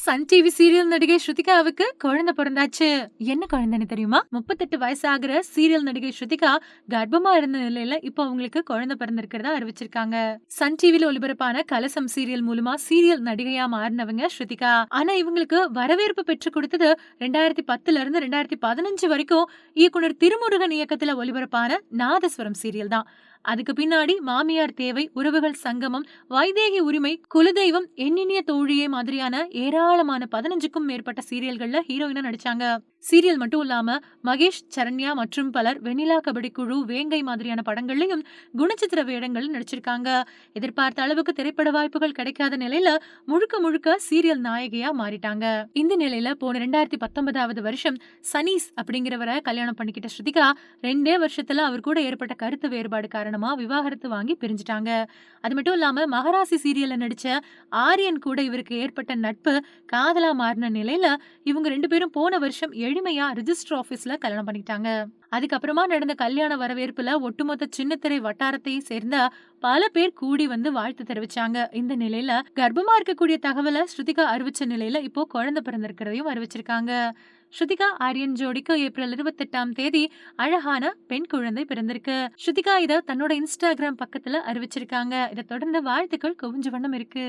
Sun TV serial நடிகை ஸ்ருதிகாவுக்கு குழந்தை பிறந்தாச்சு. என்ன குழந்தைன்னு தெரியுமா? 38 வயசாகிற சீரியல் நடிகை ஸ்ருதிகா கர்ப்பமா இருந்த நிலையில இப்போ அவங்களுக்கு குழந்தை பிறந்திருக்கிறதா அறிவிச்சிருக்காங்க. சன் டிவில ஒளிபரப்பான கலசம் சீரியல் மூலமா சீரியல் நடிகையா மாறினவங்க ஸ்ருதிகா. ஆனா இவங்களுக்கு வரவேற்பு பெற்று கொடுத்தது 2010ல இருந்து 2015 வரைக்கும் இயக்குனர் திருமுருகன் இயக்கத்துல ஒளிபரப்பான நாதஸ்வரம் சீரியல் தான். அதுக்கு பின்னாடி மாமியார் தேவை, உறவுகள் சங்கமம், வைதேகி உரிமை, குலதெய்வம், எண்ணினிய தோழியே மாதிரியான ஏராளமான 15க்கும் மேற்பட்ட சீரியல்கள்ல ஹீரோயினா நடிச்சாங்க. சீரியல் மட்டும் இல்லாம மகேஷ், சரண்யா மற்றும் பலர் வெண்ணிலா கபடி குழு, வேங்கை மாதிரியான படங்கள்லயும் குணச்சித்திர வேடங்கள் நடிச்சிருக்காங்க. எதிர்பார்த்த அளவுக்கு திரைப்பட வாய்ப்புகள் கிடைக்காத நிலையில முழுக்க முழுக்க சீரியல் நாயகியா மாறிட்டாங்க. இந்த நிலையில போன 2019வது வருஷம் சனீஸ் அப்படிங்கிறவரை கல்யாணம் பண்ணிக்கிட்ட ஸ்ருதிகா 2 வருஷத்துல அவர் கூட ஏற்பட்ட கருத்து வேறுபாடு காரணமா விவாகரத்து வாங்கி பிரிஞ்சுட்டாங்க. அது மட்டும் இல்லாம மகராசி சீரியல்ல நடிச்ச ஆரியன் கூட இவருக்கு ஏற்பட்ட நட்பு காதலா மாறின நிலையில இவங்க 2 பேரும் போன வருஷம் எளிமையா ரிஜிஸ்டர் ஆபீஸ்ல கல்யாணம் பண்ணிட்டாங்க. அதுக்கப்புறமா நடந்த கல்யாண வரவேற்புல ஒட்டுமொத்த சின்னத்திரை வட்டாரத்தை சேர்ந்த பல பேர் கூடி வந்து வாழ்த்து தெரிவிச்சாங்க. இந்த நிலையில கர்ப்பமா இருக்கக்கூடிய தகவலை ஸ்ருதிகா அறிவிச்ச நிலையில இப்போ குழந்தை பிறந்திருக்கிறதையும் அறிவிச்சிருக்காங்க. ஸ்ருதிகா ஆரியன் ஜோடிக்கு ஏப்ரல் 28ஆம் தேதி அழகான பெண் குழந்தை பிறந்திருக்கு. ஸ்ருதிகா இத தன்னோட இன்ஸ்டாகிராம் பக்கத்துல அறிவிச்சிருக்காங்க. இதை தொடர்ந்து வாழ்த்துக்கள் குவிஞ்ச வண்ணம் இருக்கு.